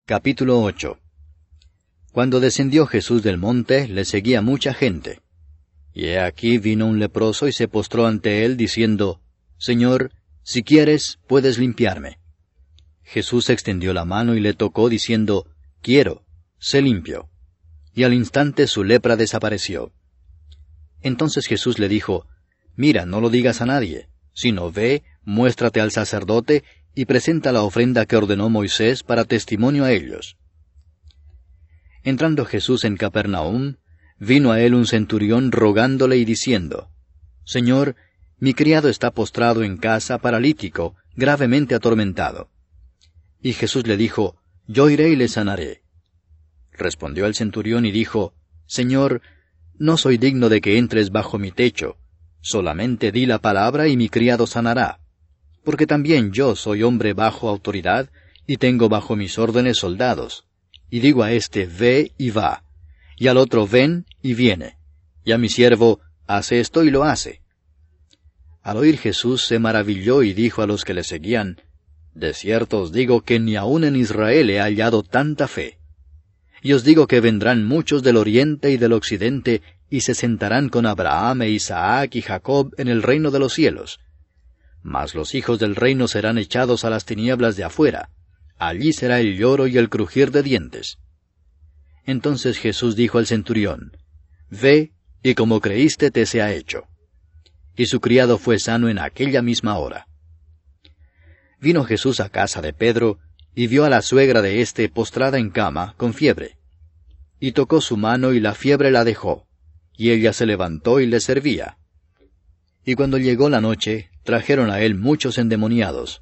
Capítulo 8. Cuando descendió Jesús del monte, le seguía mucha gente. Y he aquí vino un leproso y se postró ante él, diciendo, Señor, si quieres, puedes limpiarme. Jesús extendió la mano y le tocó, diciendo, Quiero, sé limpio. Y al instante su lepra desapareció. Entonces Jesús le dijo, Mira, no lo digas a nadie, sino ve, muéstrate al sacerdote, y presenta la ofrenda que ordenó Moisés para testimonio a ellos. Entrando Jesús en Capernaum, vino a él un centurión rogándole y diciendo, Señor, mi criado está postrado en casa, paralítico, gravemente atormentado. Y Jesús le dijo, Yo iré y le sanaré. Respondió el centurión y dijo, Señor, no soy digno de que entres bajo mi techo, solamente di la palabra y mi criado sanará. Porque también yo soy hombre bajo autoridad, y tengo bajo mis órdenes soldados. Y digo a éste, ve y va, y al otro, ven y viene, y a mi siervo, haz esto y lo hace. Al oír Jesús se maravilló y dijo a los que le seguían, De cierto os digo que ni aun en Israel he hallado tanta fe. Y os digo que vendrán muchos del oriente y del occidente, y se sentarán con Abraham e Isaac y Jacob en el reino de los cielos. Mas los hijos del reino serán echados a las tinieblas de afuera. Allí será el lloro y el crujir de dientes. Entonces Jesús dijo al centurión, Ve, y como creíste te sea hecho. Y su criado fue sano en aquella misma hora. Vino Jesús a casa de Pedro, y vio a la suegra de éste postrada en cama, con fiebre. Y tocó su mano y la fiebre la dejó, y ella se levantó y le servía. Y cuando llegó la noche, trajeron a él muchos endemoniados,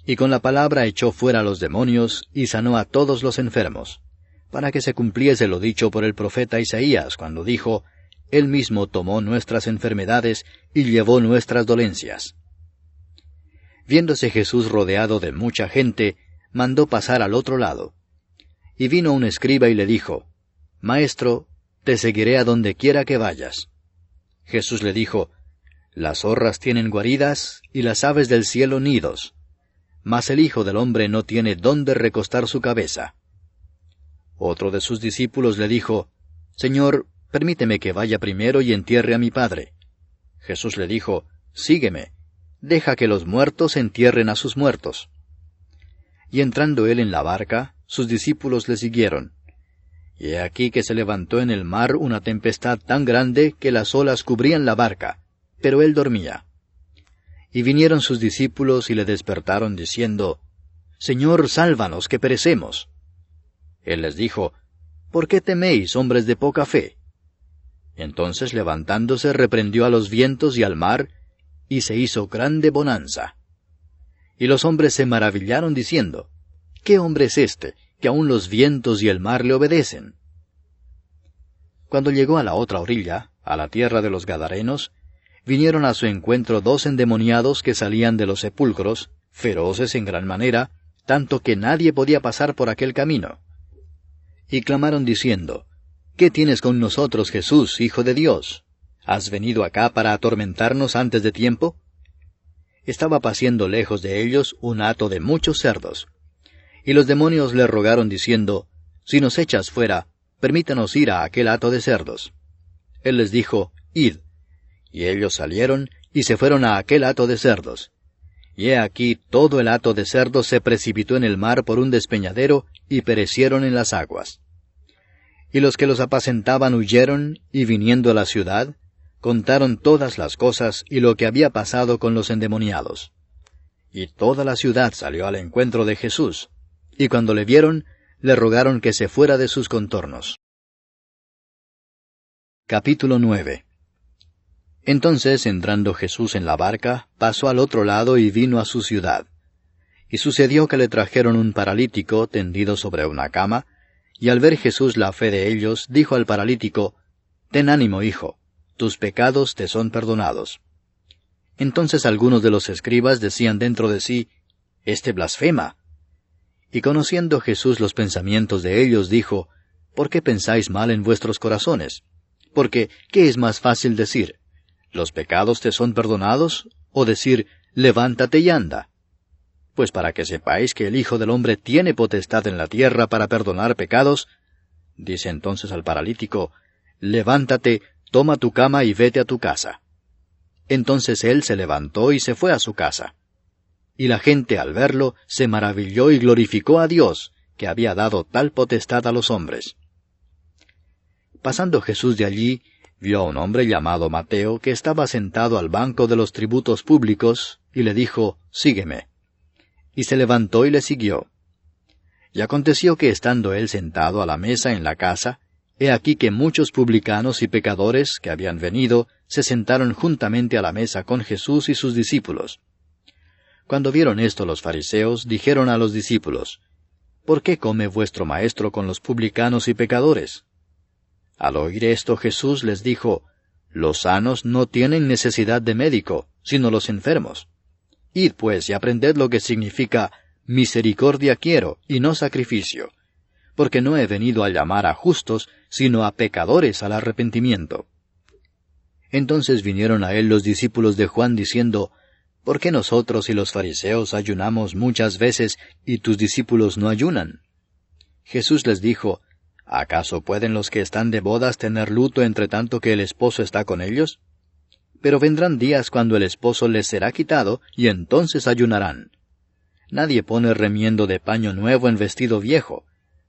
y con la palabra echó fuera a los demonios, y sanó a todos los enfermos, para que se cumpliese lo dicho por el profeta Isaías, cuando dijo, Él mismo tomó nuestras enfermedades, y llevó nuestras dolencias. Viéndose Jesús rodeado de mucha gente, mandó pasar al otro lado. Y vino un escriba y le dijo, Maestro, te seguiré a donde quiera que vayas. Jesús le dijo, Las zorras tienen guaridas, y las aves del cielo nidos, mas el Hijo del Hombre no tiene dónde recostar su cabeza. Otro de sus discípulos le dijo, Señor, permíteme que vaya primero y entierre a mi Padre. Jesús le dijo, Sígueme, deja que los muertos entierren a sus muertos. Y entrando él en la barca, sus discípulos le siguieron. Y he aquí que se levantó en el mar una tempestad tan grande que las olas cubrían la barca, pero él dormía. Y vinieron sus discípulos y le despertaron diciendo, Señor, sálvanos, que perecemos. Él les dijo, ¿Por qué teméis, hombres de poca fe? Entonces levantándose reprendió a los vientos y al mar, y se hizo grande bonanza. Y los hombres se maravillaron diciendo, ¿Qué hombre es este, que aun los vientos y el mar le obedecen? Cuando llegó a la otra orilla, a la tierra de los Gadarenos, vinieron a su encuentro 2 endemoniados que salían de los sepulcros, feroces en gran manera, tanto que nadie podía pasar por aquel camino. Y clamaron diciendo, ¿Qué tienes con nosotros, Jesús, Hijo de Dios? ¿Has venido acá para atormentarnos antes de tiempo? Estaba paciendo lejos de ellos un hato de muchos cerdos. Y los demonios le rogaron diciendo, Si nos echas fuera, permítanos ir a aquel hato de cerdos. Él les dijo, Id. Y ellos salieron, y se fueron a aquel hato de cerdos. Y he aquí todo el hato de cerdos se precipitó en el mar por un despeñadero, y perecieron en las aguas. Y los que los apacentaban huyeron, y viniendo a la ciudad, contaron todas las cosas y lo que había pasado con los endemoniados. Y toda la ciudad salió al encuentro de Jesús, y cuando le vieron, le rogaron que se fuera de sus contornos. Capítulo 9. Entonces, entrando Jesús en la barca, pasó al otro lado y vino a su ciudad. Y sucedió que le trajeron un paralítico tendido sobre una cama, y al ver Jesús la fe de ellos, dijo al paralítico, Ten ánimo, hijo, tus pecados te son perdonados. Entonces algunos de los escribas decían dentro de sí, Este blasfema. Y conociendo Jesús los pensamientos de ellos, dijo, ¿Por qué pensáis mal en vuestros corazones? Porque, ¿qué es más fácil decir? ¿Los pecados te son perdonados? O decir, levántate y anda. Pues para que sepáis que el Hijo del Hombre tiene potestad en la tierra para perdonar pecados, dice entonces al paralítico, levántate, toma tu cama y vete a tu casa. Entonces él se levantó y se fue a su casa. Y la gente al verlo se maravilló y glorificó a Dios, que había dado tal potestad a los hombres. Pasando Jesús de allí, vio a un hombre llamado Mateo que estaba sentado al banco de los tributos públicos, y le dijo, sígueme. Y se levantó y le siguió. Y aconteció que estando él sentado a la mesa en la casa, he aquí que muchos publicanos y pecadores que habían venido se sentaron juntamente a la mesa con Jesús y sus discípulos. Cuando vieron esto los fariseos, dijeron a los discípulos, ¿por qué come vuestro maestro con los publicanos y pecadores? Al oír esto Jesús les dijo, los sanos no tienen necesidad de médico, sino los enfermos. Id pues y aprended lo que significa misericordia quiero y no sacrificio, porque no he venido a llamar a justos, sino a pecadores al arrepentimiento. Entonces vinieron a él los discípulos de Juan diciendo, ¿por qué nosotros y los fariseos ayunamos muchas veces y tus discípulos no ayunan? Jesús les dijo, ¿acaso pueden los que están de bodas tener luto entre tanto que el esposo está con ellos? Pero vendrán días cuando el esposo les será quitado, y entonces ayunarán. Nadie pone remiendo de paño nuevo en vestido viejo,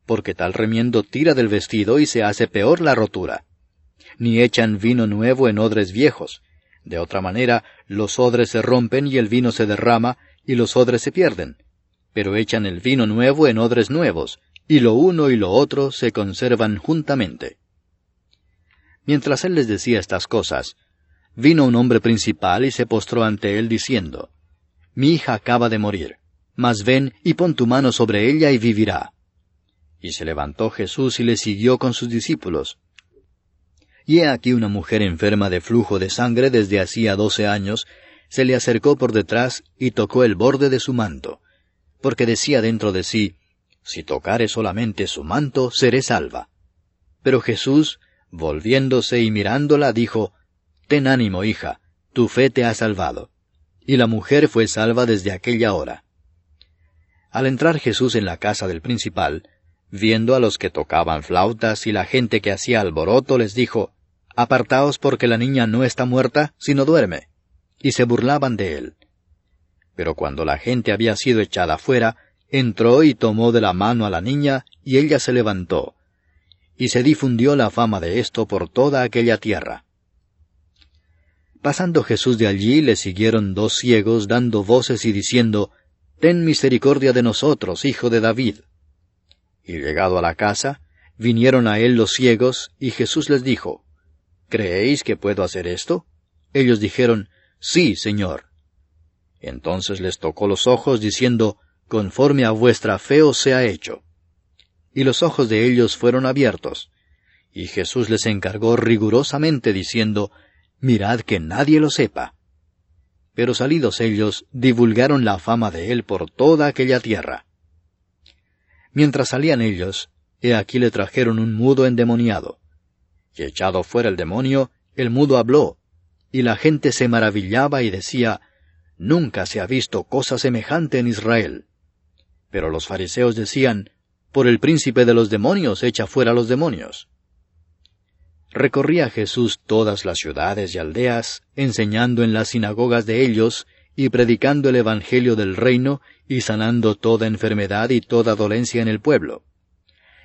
porque tal remiendo tira del vestido y se hace peor la rotura. Ni echan vino nuevo en odres viejos. De otra manera, los odres se rompen y el vino se derrama, y los odres se pierden. Pero echan el vino nuevo en odres nuevos, y lo uno y lo otro se conservan juntamente. Mientras él les decía estas cosas, vino un hombre principal y se postró ante él diciendo, mi hija acaba de morir, mas ven y pon tu mano sobre ella y vivirá. Y se levantó Jesús y le siguió con sus discípulos. Y he aquí una mujer enferma de flujo de sangre desde hacía 12 años, se le acercó por detrás y tocó el borde de su manto, porque decía dentro de sí, si tocare solamente su manto, seré salva. Pero Jesús, volviéndose y mirándola, dijo, ten ánimo, hija, tu fe te ha salvado. Y la mujer fue salva desde aquella hora. Al entrar Jesús en la casa del principal, viendo a los que tocaban flautas y la gente que hacía alboroto, les dijo, apartaos porque la niña no está muerta, sino duerme. Y se burlaban de él. Pero cuando la gente había sido echada fuera, entró y tomó de la mano a la niña, y ella se levantó. Y se difundió la fama de esto por toda aquella tierra. Pasando Jesús de allí, le siguieron 2 ciegos, dando voces y diciendo, ten misericordia de nosotros, hijo de David. Y llegado a la casa, vinieron a él los ciegos, y Jesús les dijo, ¿creéis que puedo hacer esto? Ellos dijeron, sí, Señor. Entonces les tocó los ojos, diciendo, conforme a vuestra fe os sea hecho. Y los ojos de ellos fueron abiertos. Y Jesús les encargó rigurosamente, diciendo, mirad que nadie lo sepa. Pero salidos ellos, divulgaron la fama de él por toda aquella tierra. Mientras salían ellos, he aquí le trajeron un mudo endemoniado. Y echado fuera el demonio, el mudo habló, y la gente se maravillaba y decía, nunca se ha visto cosa semejante en Israel. Pero los fariseos decían, por el príncipe de los demonios echa fuera los demonios. Recorría Jesús todas las ciudades y aldeas, enseñando en las sinagogas de ellos, y predicando el evangelio del reino, y sanando toda enfermedad y toda dolencia en el pueblo.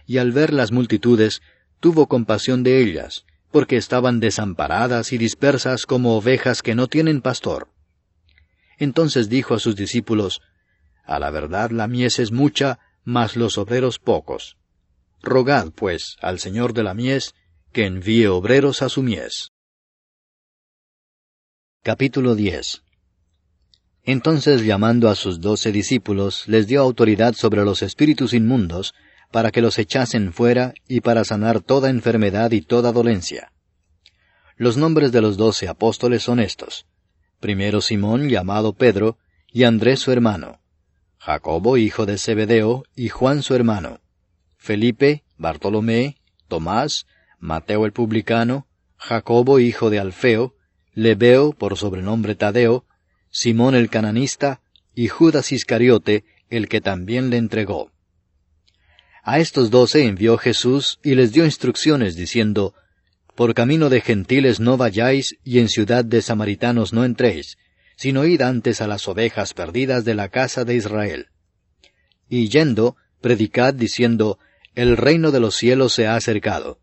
Y al ver las multitudes, tuvo compasión de ellas, porque estaban desamparadas y dispersas como ovejas que no tienen pastor. Entonces dijo a sus discípulos, a la verdad la mies es mucha, mas los obreros pocos. Rogad, pues, al Señor de la mies, que envíe obreros a su mies. Capítulo 10. Entonces, llamando a sus 12 discípulos, les dio autoridad sobre los espíritus inmundos, para que los echasen fuera, y para sanar toda enfermedad y toda dolencia. Los nombres de los 12 apóstoles son estos: primero Simón, llamado Pedro, y Andrés su hermano; Jacobo, hijo de Zebedeo, y Juan su hermano; Felipe, Bartolomé, Tomás, Mateo el publicano, Jacobo, hijo de Alfeo, Lebeo, por sobrenombre Tadeo, Simón el cananista, y Judas Iscariote, el que también le entregó. A estos 12 envió Jesús y les dio instrucciones diciendo, Por camino de gentiles no vayáis, y en ciudad de samaritanos no entréis, sino id antes a las ovejas perdidas de la casa de Israel. Y yendo, predicad diciendo, El reino de los cielos se ha acercado.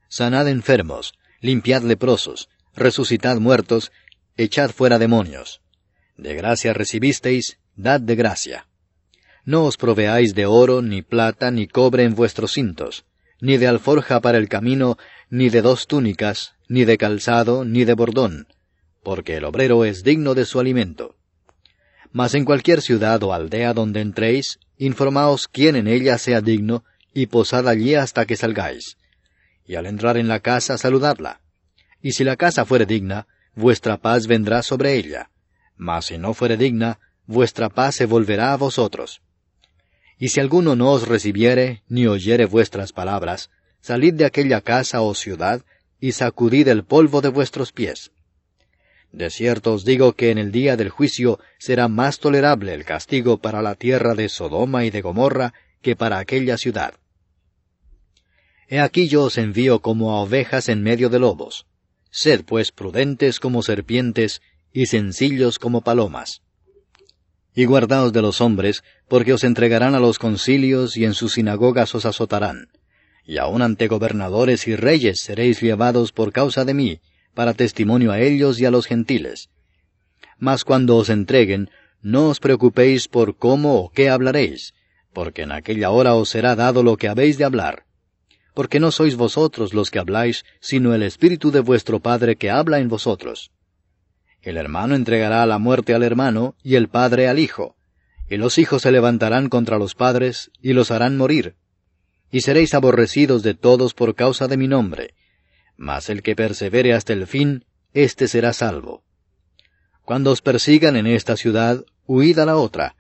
Sanad enfermos, limpiad leprosos, resucitad muertos, echad fuera demonios. De gracia recibisteis, dad de gracia. No os proveáis de oro, ni plata, ni cobre en vuestros cintos, ni de alforja para el camino, ni de 2 túnicas, ni de calzado, ni de bordón, porque el obrero es digno de su alimento. Mas en cualquier ciudad o aldea donde entréis, informaos quién en ella sea digno, y posad allí hasta que salgáis. Y al entrar en la casa, saludadla. Y si la casa fuere digna, vuestra paz vendrá sobre ella. Mas si no fuere digna, vuestra paz se volverá a vosotros. Y si alguno no os recibiere, ni oyere vuestras palabras, salid de aquella casa o ciudad, y sacudid el polvo de vuestros pies. De cierto os digo que en el día del juicio será más tolerable el castigo para la tierra de Sodoma y de Gomorra que para aquella ciudad. He aquí yo os envío como a ovejas en medio de lobos. Sed pues prudentes como serpientes, y sencillos como palomas. Y guardaos de los hombres, porque os entregarán a los concilios, y en sus sinagogas os azotarán. Y aun ante gobernadores y reyes seréis llevados por causa de mí, para testimonio a ellos y a los gentiles. Mas cuando os entreguen, no os preocupéis por cómo o qué hablaréis, porque en aquella hora os será dado lo que habéis de hablar. Porque no sois vosotros los que habláis, sino el Espíritu de vuestro Padre que habla en vosotros. El hermano entregará a la muerte al hermano, y el padre al hijo. Y los hijos se levantarán contra los padres, y los harán morir. Y seréis aborrecidos de todos por causa de mi nombre. Mas el que persevere hasta el fin, éste será salvo. Cuando os persigan en esta ciudad, huid a la otra,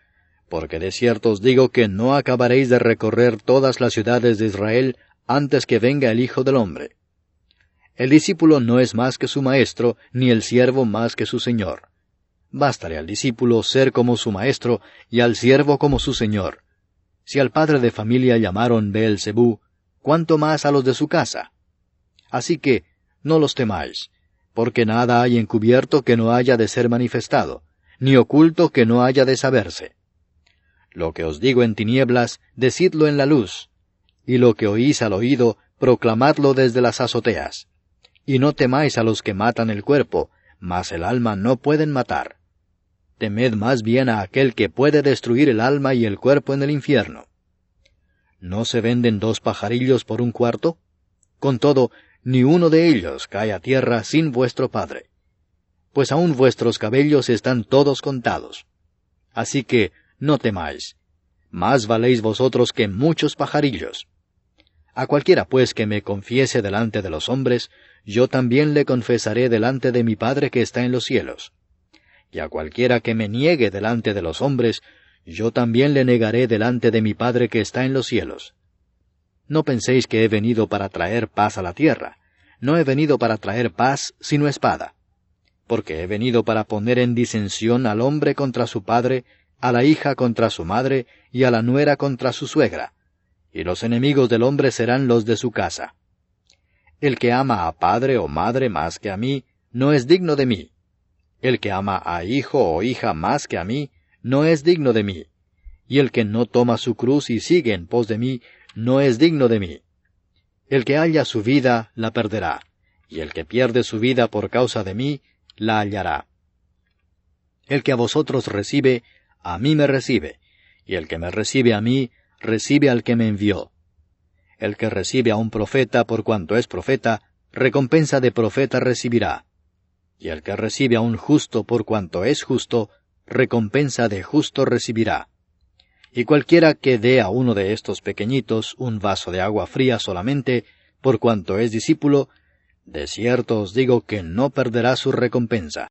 porque de cierto os digo que no acabaréis de recorrer todas las ciudades de Israel antes que venga el Hijo del Hombre. El discípulo no es más que su maestro, ni el siervo más que su señor. Bástale al discípulo ser como su maestro, y al siervo como su señor. Si al padre de familia llamaron Beelzebú, ¿cuánto más a los de su casa? Así que, no los temáis, porque nada hay encubierto que no haya de ser manifestado, ni oculto que no haya de saberse. Lo que os digo en tinieblas, decidlo en la luz, y lo que oís al oído, proclamadlo desde las azoteas. Y no temáis a los que matan el cuerpo, mas el alma no pueden matar. Temed más bien a aquel que puede destruir el alma y el cuerpo en el infierno. ¿No se venden 2 pajarillos por 1 cuarto? Con todo, ni uno de ellos cae a tierra sin vuestro Padre. Pues aun vuestros cabellos están todos contados. Así que, no temáis. Más valéis vosotros que muchos pajarillos. A cualquiera pues que me confiese delante de los hombres, yo también le confesaré delante de mi Padre que está en los cielos. Y a cualquiera que me niegue delante de los hombres, yo también le negaré delante de mi Padre que está en los cielos. No penséis que he venido para traer paz a la tierra. No he venido para traer paz, sino espada. Porque he venido para poner en disensión al hombre contra su padre, a la hija contra su madre, y a la nuera contra su suegra. Y los enemigos del hombre serán los de su casa. El que ama a padre o madre más que a mí, no es digno de mí. El que ama a hijo o hija más que a mí, no es digno de mí. Y el que no toma su cruz y sigue en pos de mí, no es digno de mí. El que halla su vida, la perderá, y el que pierde su vida por causa de mí, la hallará. El que a vosotros recibe, a mí me recibe, y el que me recibe a mí, recibe al que me envió. El que recibe a un profeta por cuanto es profeta, recompensa de profeta recibirá. Y el que recibe a un justo por cuanto es justo, recompensa de justo recibirá. Y cualquiera que dé a uno de estos pequeñitos un vaso de agua fría solamente, por cuanto es discípulo, de cierto os digo que no perderá su recompensa.